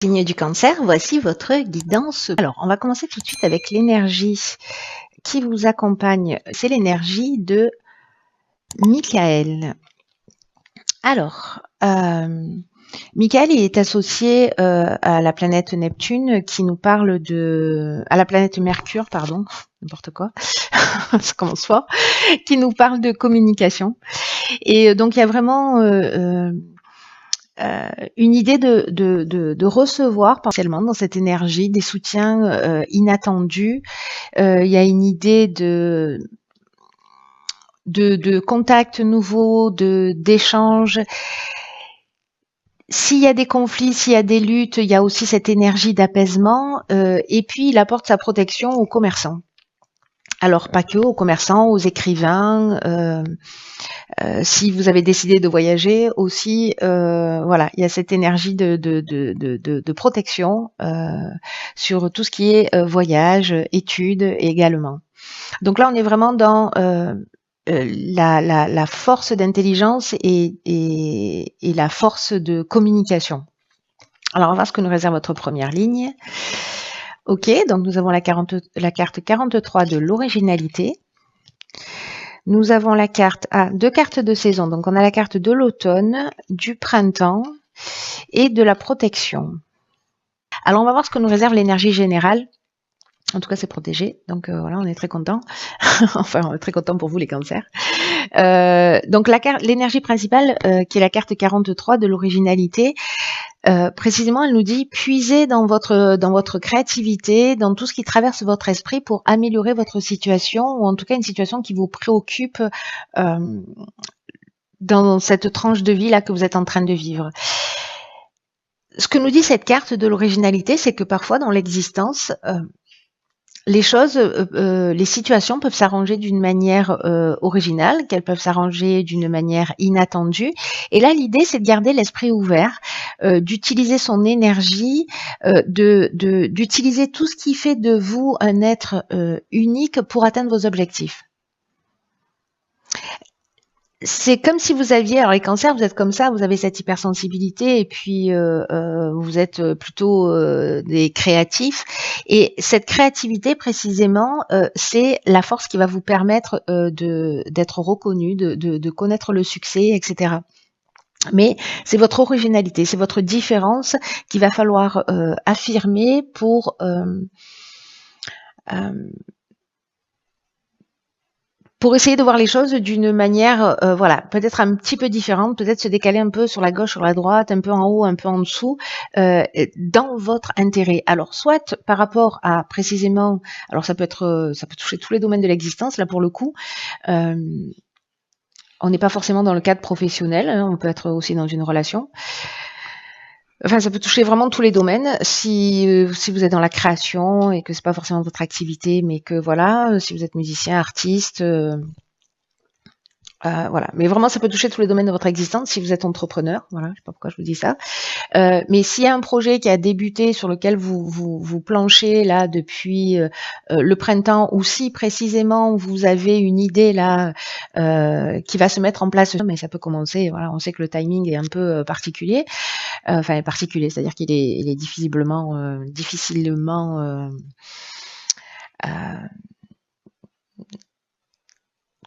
Signe du Cancer, voici votre guidance. Alors, on va commencer tout de suite avec l'énergie qui vous accompagne. C'est l'énergie de Michael. Alors, Michael est associé à la planète Neptune qui nous parle à la planète Mercure, pardon, n'importe quoi, ça commence fort, qui nous parle de communication. Et donc, il y a vraiment une idée de recevoir potentiellement dans cette énergie des soutiens inattendus. Il y a une idée de contacts nouveaux, d'échanges. S'il y a des conflits, s'il y a des luttes, il y a aussi cette énergie d'apaisement. Et puis, il apporte sa protection aux commerçants. Alors, pas que aux commerçants, aux écrivains. Si vous avez décidé de voyager aussi, voilà, il y a cette énergie de protection sur tout ce qui est voyage, études également. Donc là, on est vraiment dans la force d'intelligence et la force de communication. Alors, on va voir ce que nous réserve votre première ligne. Ok, donc nous avons la carte 43 de l'originalité. Nous avons la carte, deux cartes de saison. Donc, on a la carte de l'automne, du printemps et de la protection. Alors, on va voir ce que nous réserve l'énergie générale. En tout cas, c'est protégé. Donc, voilà, on est très content. Enfin, on est très content pour vous, les cancers. Donc, l'énergie principale, qui est la carte 43 de l'originalité, précisément, elle nous dit puisez dans votre créativité, dans tout ce qui traverse votre esprit pour améliorer votre situation, ou en tout cas une situation qui vous préoccupe dans cette tranche de vie là que vous êtes en train de vivre. Ce que nous dit cette carte de l'originalité, c'est que parfois dans l'existence, les choses, les situations peuvent s'arranger d'une manière originale, qu'elles peuvent s'arranger d'une manière inattendue. Et là, l'idée, c'est de garder l'esprit ouvert, d'utiliser son énergie, d'utiliser tout ce qui fait de vous un être unique pour atteindre vos objectifs. C'est comme si vous aviez, alors les cancers, vous êtes comme ça, vous avez cette hypersensibilité et puis vous êtes plutôt des créatifs. Et cette créativité, précisément, c'est la force qui va vous permettre d'être reconnu, de connaître le succès, etc. Mais c'est votre originalité, c'est votre différence qu'il va falloir affirmer pour essayer de voir les choses d'une manière, voilà, peut-être un petit peu différente, peut-être se décaler un peu sur la gauche, sur la droite, un peu en haut, un peu en dessous, dans votre intérêt. Alors, soit par rapport à précisément, alors ça peut toucher tous les domaines de l'existence, là pour le coup. On n'est pas forcément dans le cadre professionnel, hein, on peut être aussi dans une relation. Enfin, ça peut toucher vraiment tous les domaines. Si vous êtes dans la création et que c'est pas forcément votre activité, mais que voilà, si vous êtes musicien, artiste, voilà. Mais vraiment, ça peut toucher tous les domaines de votre existence si vous êtes entrepreneur. Voilà, je sais pas pourquoi je vous dis ça. Mais s'il y a un projet qui a débuté sur lequel vous planchez là depuis le printemps, ou si précisément vous avez une idée là qui va se mettre en place, mais ça peut commencer. Voilà, on sait que le timing est un peu particulier. Enfin, particulier, c'est-à-dire qu'il est difficilement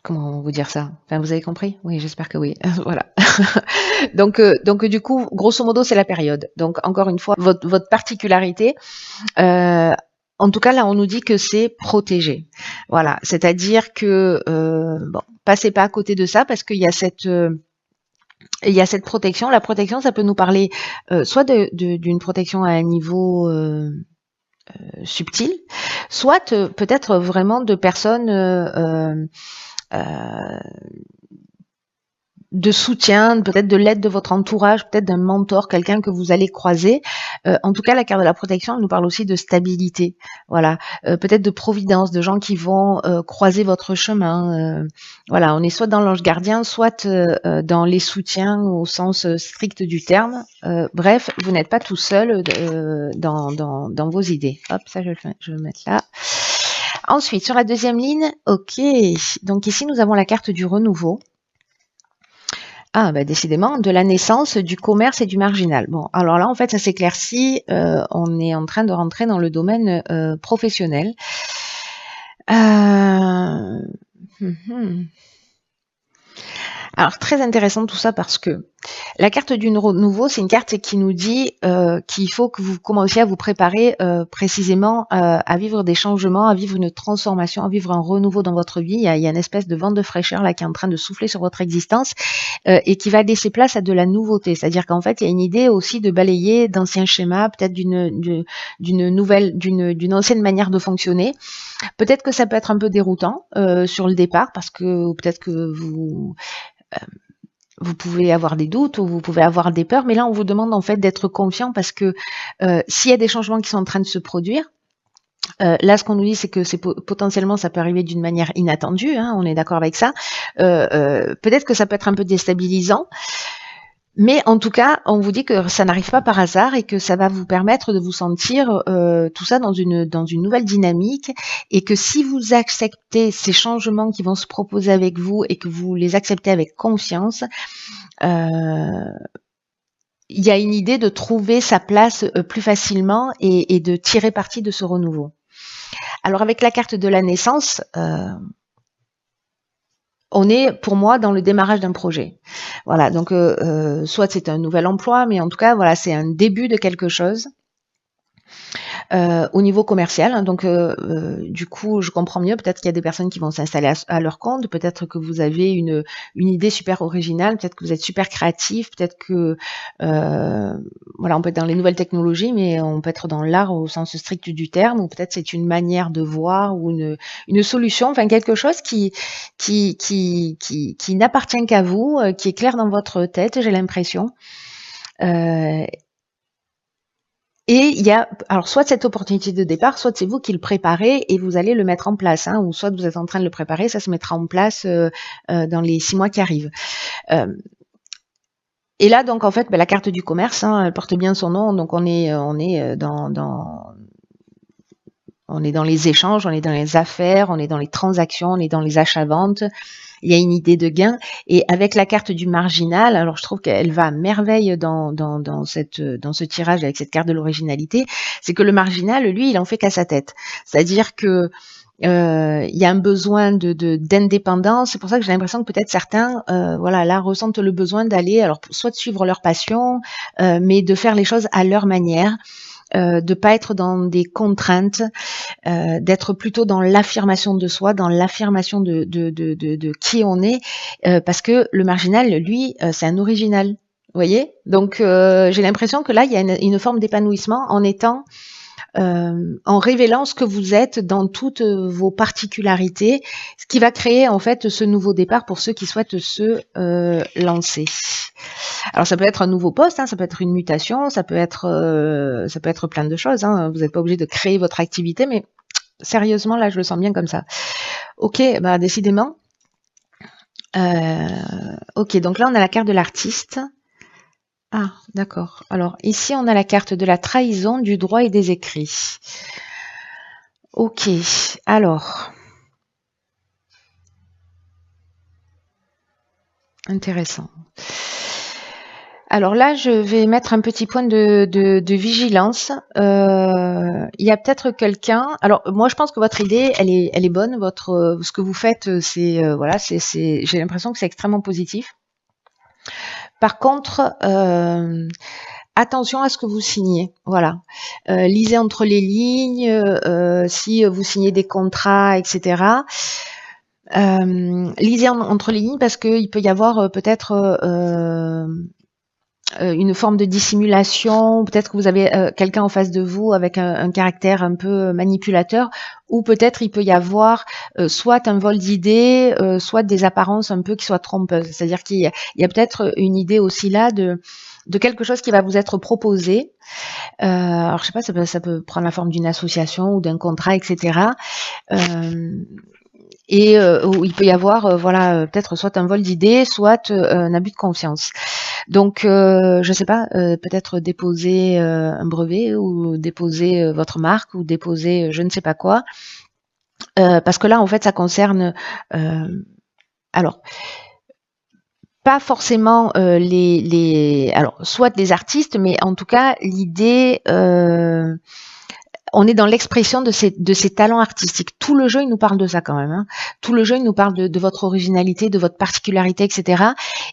comment vous dire ça? Enfin, vous avez compris? Oui, j'espère que oui. Voilà. donc du coup, grosso modo, c'est la période. Donc, encore une fois, votre particularité, en tout cas, là, on nous dit que c'est protégé. Voilà. C'est-à-dire que, bon, passez pas à côté de ça parce qu'il y a cette protection. La protection, ça peut nous parler soit d'une protection à un niveau subtil, soit peut-être vraiment de personnes de soutien, peut-être de l'aide de votre entourage, peut-être d'un mentor, quelqu'un que vous allez croiser. En tout cas, la carte de la protection elle nous parle aussi de stabilité, voilà, peut-être de providence, de gens qui vont croiser votre chemin. Voilà, on est soit dans l'ange gardien, soit dans les soutiens au sens strict du terme. Bref, vous n'êtes pas tout seul dans vos idées. Hop, ça je vais le mettre là. Ensuite, sur la deuxième ligne, ok. Donc ici, nous avons la carte du renouveau. Ah, bah, décidément, de la naissance, du commerce et du marginal. Bon, alors là, en fait, ça s'éclaircit. On est en train de rentrer dans le domaine professionnel. hum, hum. Alors, très intéressant tout ça parce que la carte du nouveau, c'est une carte qui nous dit qu'il faut que vous commenciez à vous préparer précisément à vivre des changements, à vivre une transformation, à vivre un renouveau dans votre vie. Il y a une espèce de vent de fraîcheur là qui est en train de souffler sur votre existence et qui va laisser place à de la nouveauté. C'est-à-dire qu'en fait, il y a une idée aussi de balayer d'anciens schémas, peut-être d'une ancienne manière de fonctionner. Peut-être que ça peut être un peu déroutant sur le départ parce que peut-être que vous pouvez avoir des doutes ou vous pouvez avoir des peurs, mais là on vous demande en fait d'être confiant parce que s'il y a des changements qui sont en train de se produire, là ce qu'on nous dit c'est que potentiellement ça peut arriver d'une manière inattendue, hein, on est d'accord avec ça. Peut-être que ça peut être un peu déstabilisant. Mais en tout cas, on vous dit que ça n'arrive pas par hasard et que ça va vous permettre de vous sentir tout ça dans une nouvelle dynamique et que si vous acceptez ces changements qui vont se proposer avec vous et que vous les acceptez avec confiance, il y a une idée de trouver sa place plus facilement et de tirer parti de ce renouveau. Alors avec la carte de la naissance, on est, pour moi, dans le démarrage d'un projet. Voilà, donc soit c'est un nouvel emploi, mais en tout cas, voilà, c'est un début de quelque chose. Au niveau commercial, hein, donc du coup, je comprends mieux. Peut-être qu'il y a des personnes qui vont s'installer à leur compte. Peut-être que vous avez une idée super originale. Peut-être que vous êtes super créatif. Peut-être que voilà, on peut être dans les nouvelles technologies, mais on peut être dans l'art au sens strict du terme. Ou peut-être c'est une manière de voir ou une solution. Enfin, quelque chose qui n'appartient qu'à vous, qui est clair dans votre tête. J'ai l'impression. Et il y a, alors soit cette opportunité de départ, soit c'est vous qui le préparez et vous allez le mettre en place, hein, ou soit vous êtes en train de le préparer, ça se mettra en place dans les 6 mois qui arrivent. Et là, donc en fait, la carte du commerce, hein, elle porte bien son nom, donc on est dans les échanges, on est dans les affaires, on est dans les transactions, on est dans les achats-ventes. Il y a une idée de gain. Et avec la carte du marginal, alors je trouve qu'elle va à merveille dans ce tirage avec cette carte de l'originalité, c'est que le marginal, lui, il en fait qu'à sa tête. C'est-à-dire que il y a un besoin d'indépendance. C'est pour ça que j'ai l'impression que peut-être certains, voilà, là ressentent le besoin d'aller, alors soit de suivre leur passion, mais de faire les choses à leur manière. De pas être dans des contraintes, d'être plutôt dans l'affirmation de soi, dans l'affirmation de qui on est, parce que le marginal, lui, c'est un original. Vous voyez? Donc j'ai l'impression que là, il y a une forme d'épanouissement en étant en révélant ce que vous êtes dans toutes vos particularités, ce qui va créer en fait ce nouveau départ pour ceux qui souhaitent se lancer. Alors ça peut être un nouveau poste, hein, ça peut être une mutation, ça peut être plein de choses. Hein. Vous n'êtes pas obligé de créer votre activité, mais sérieusement là, je le sens bien comme ça. Ok, bah décidément. Ok, donc là on a la carte de l'artiste. Ah, d'accord. Alors ici on a la carte de la trahison, du droit et des écrits. Ok, alors. Intéressant. Alors là, je vais mettre un petit point de vigilance. Il y a peut-être quelqu'un. Alors moi, je pense que votre idée, elle est bonne. Ce que vous faites, c'est voilà, j'ai l'impression que c'est extrêmement positif. Par contre, attention à ce que vous signez. Voilà, lisez entre les lignes. Si vous signez des contrats, etc. Lisez entre les lignes parce qu'il peut y avoir peut-être une forme de dissimulation, peut-être que vous avez quelqu'un en face de vous avec un caractère un peu manipulateur, ou peut-être il peut y avoir soit un vol d'idées, soit des apparences un peu qui soient trompeuses. C'est-à-dire qu'il y a peut-être une idée aussi là de quelque chose qui va vous être proposé. Alors je sais pas, ça peut prendre la forme d'une association ou d'un contrat, etc. Et où il peut y avoir voilà peut-être soit un vol d'idées, soit un abus de confiance. Donc je sais pas, peut-être déposer un brevet ou déposer votre marque ou déposer je ne sais pas quoi, parce que là en fait ça concerne alors pas forcément alors soit les artistes, mais en tout cas l'idée, on est dans l'expression de ces talents artistiques. Tout le jeu, il nous parle de ça quand même. Hein. Tout le jeu, il nous parle de votre originalité, de votre particularité, etc.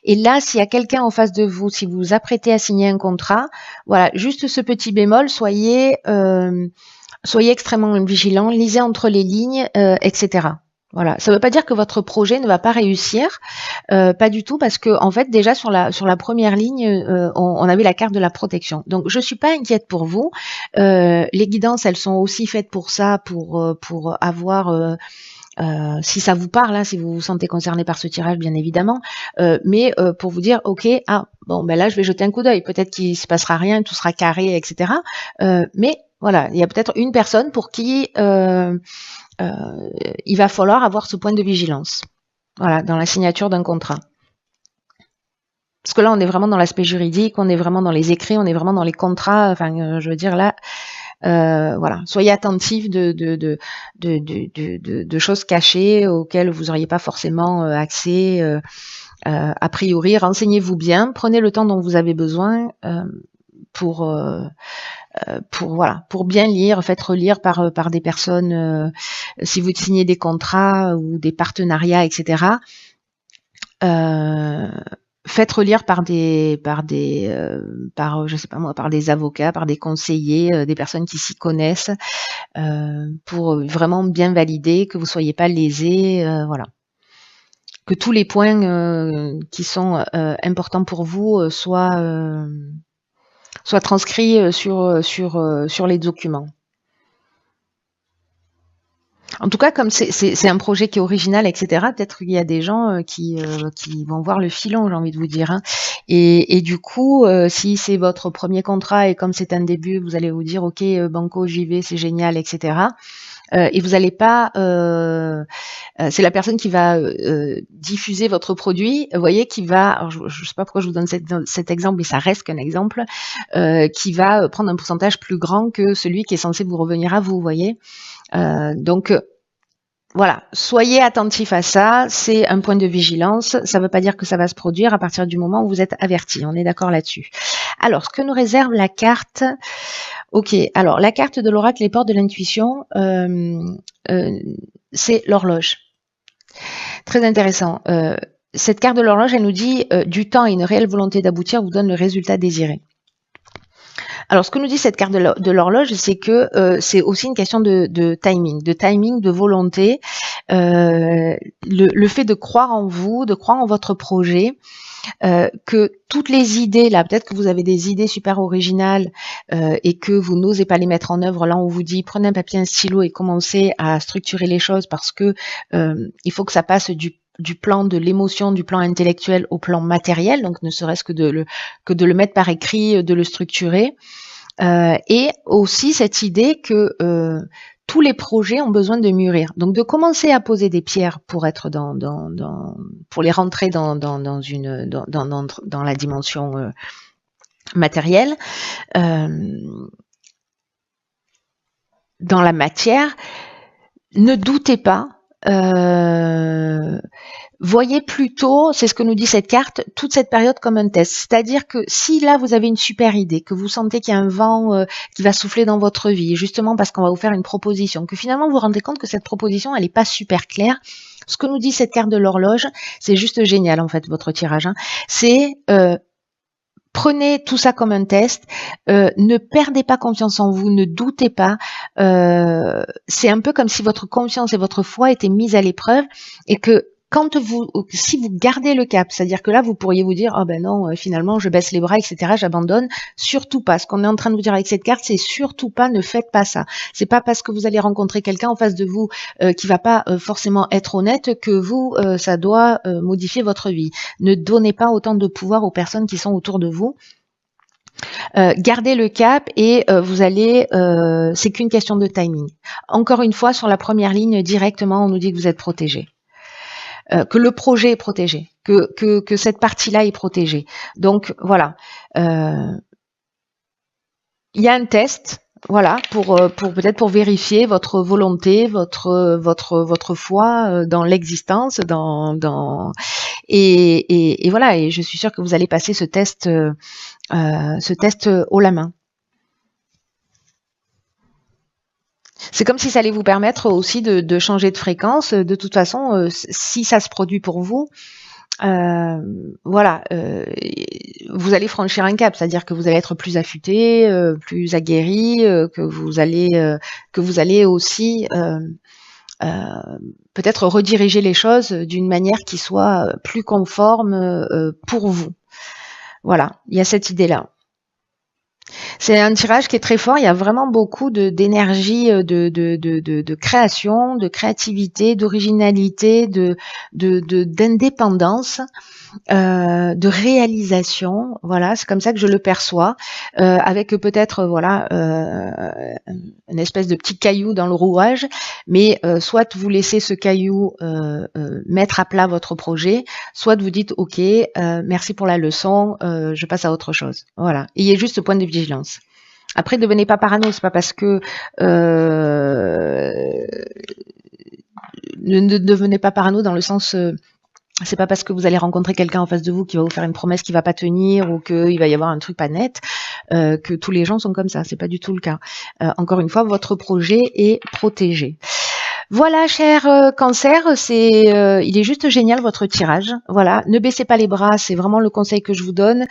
Et là, s'il y a quelqu'un en face de vous, si vous vous apprêtez à signer un contrat, voilà, juste ce petit bémol, soyez extrêmement vigilant, lisez entre les lignes, etc. Voilà, ça ne veut pas dire que votre projet ne va pas réussir, pas du tout, parce que en fait déjà sur la première ligne, on avait la carte de la protection. Donc je suis pas inquiète pour vous. Les guidances, elles sont aussi faites pour ça, pour avoir si ça vous parle, hein, si vous vous sentez concerné par ce tirage, bien évidemment, mais pour vous dire, ok, bon, ben là, je vais jeter un coup d'œil. Peut-être qu'il se passera rien, tout sera carré, etc. Mais voilà, il y a peut-être une personne pour qui il va falloir avoir ce point de vigilance. Voilà, dans la signature d'un contrat. Parce que là, on est vraiment dans l'aspect juridique, on est vraiment dans les écrits, on est vraiment dans les contrats. Enfin, je veux dire là, voilà, soyez attentifs de choses cachées auxquelles vous n'auriez pas forcément accès. A priori, renseignez-vous bien, prenez le temps dont vous avez besoin pour bien lire, faites relire par des personnes. Si vous signez des contrats ou des partenariats, etc. Faites relire par je sais pas moi, par des avocats, par des conseillers, des personnes qui s'y connaissent, pour vraiment bien valider que vous soyez pas lésés, voilà. Que tous les points qui sont importants pour vous soient transcrits sur les documents. En tout cas, comme c'est un projet qui est original, etc., peut-être qu'il y a des gens qui vont voir le filon, j'ai envie de vous dire. Hein. Et du coup, si c'est votre premier contrat et comme c'est un début, vous allez vous dire, ok, banco, j'y vais, c'est génial, etc. Et vous n'allez pas... c'est la personne qui va diffuser votre produit, vous voyez, qui va... Alors je ne sais pas pourquoi je vous donne cet exemple, mais ça reste qu'un exemple, qui va prendre un pourcentage plus grand que celui qui est censé vous revenir à vous, vous voyez. Donc voilà, soyez attentifs à ça, c'est un point de vigilance, ça ne veut pas dire que ça va se produire à partir du moment où vous êtes averti, on est d'accord là-dessus. Alors, ce que nous réserve la carte, ok, alors la carte de l'oracle, les portes de l'intuition, c'est l'horloge. Très intéressant. Cette carte de l'horloge, elle nous dit du temps et une réelle volonté d'aboutir vous donne le résultat désiré. Alors, ce que nous dit cette carte de l'horloge, c'est que c'est aussi une question de timing, de volonté, le fait de croire en vous, de croire en votre projet, que toutes les idées, là, peut-être que vous avez des idées super originales et que vous n'osez pas les mettre en œuvre. Là, on vous dit, prenez un papier, un stylo et commencez à structurer les choses parce que il faut que ça passe du plan de l'émotion, du plan intellectuel au plan matériel, donc ne serait-ce que de le mettre par écrit, de le structurer. Et aussi cette idée que tous les projets ont besoin de mûrir. Donc de commencer à poser des pierres pour être pour les rentrer dans la dimension matérielle, dans la matière. Ne doutez pas. Voyez plutôt, c'est ce que nous dit cette carte, toute cette période comme un test. C'est-à-dire que si là vous avez une super idée, que vous sentez qu'il y a un vent qui va souffler dans votre vie, justement parce qu'on va vous faire une proposition, que finalement vous vous rendez compte que cette proposition elle n'est pas super claire, ce que nous dit cette carte de l'horloge, c'est juste génial en fait votre tirage. Hein. C'est prenez tout ça comme un test, ne perdez pas confiance en vous, ne doutez pas. C'est un peu comme si votre confiance et votre foi étaient mises à l'épreuve et que si vous gardez le cap, c'est-à-dire que là, vous pourriez vous dire, oh ben non, finalement, je baisse les bras, etc., j'abandonne. Surtout pas. Ce qu'on est en train de vous dire avec cette carte, c'est surtout pas, ne faites pas ça. C'est pas parce que vous allez rencontrer quelqu'un en face de vous qui va pas forcément être honnête que vous, ça doit modifier votre vie. Ne donnez pas autant de pouvoir aux personnes qui sont autour de vous. Gardez le cap et vous allez, c'est qu'une question de timing. Encore une fois, sur la première ligne, directement, on nous dit que vous êtes protégé. Que le projet est protégé, que cette partie-là est protégée. Donc voilà, il y a un test, Voilà, pour peut-être pour vérifier votre volonté, votre foi dans l'existence, et voilà. Et je suis sûre que vous allez passer ce test haut la main. C'est comme si ça allait vous permettre aussi de changer de fréquence. De toute façon, si ça se produit pour vous, voilà, vous allez franchir un cap, c'est-à-dire que vous allez être plus affûté, plus aguerri, que vous allez aussi peut-être rediriger les choses d'une manière qui soit plus conforme pour vous. Voilà, il y a cette idée-là. C'est un tirage qui est très fort. Il y a vraiment beaucoup d'énergie, de création, de créativité, d'originalité, d'indépendance, de réalisation. Voilà, c'est comme ça que je le perçois, avec peut-être voilà une espèce de petit caillou dans le rouage, mais soit vous laissez ce caillou mettre à plat votre projet, soit vous dites ok, merci pour la leçon, je passe à autre chose. Voilà, ayez juste ce point de vigilance. Après, ne devenez pas parano, c'est pas parce que ne devenez pas parano dans le sens c'est pas parce que vous allez rencontrer quelqu'un en face de vous qui va vous faire une promesse qui va pas tenir ou qu'il va y avoir un truc pas net, que tous les gens sont comme ça. C'est pas du tout le cas. Encore une fois, votre projet est protégé. Voilà, cher Cancer, il est juste génial votre tirage. Voilà, ne baissez pas les bras, c'est vraiment le conseil que je vous donne.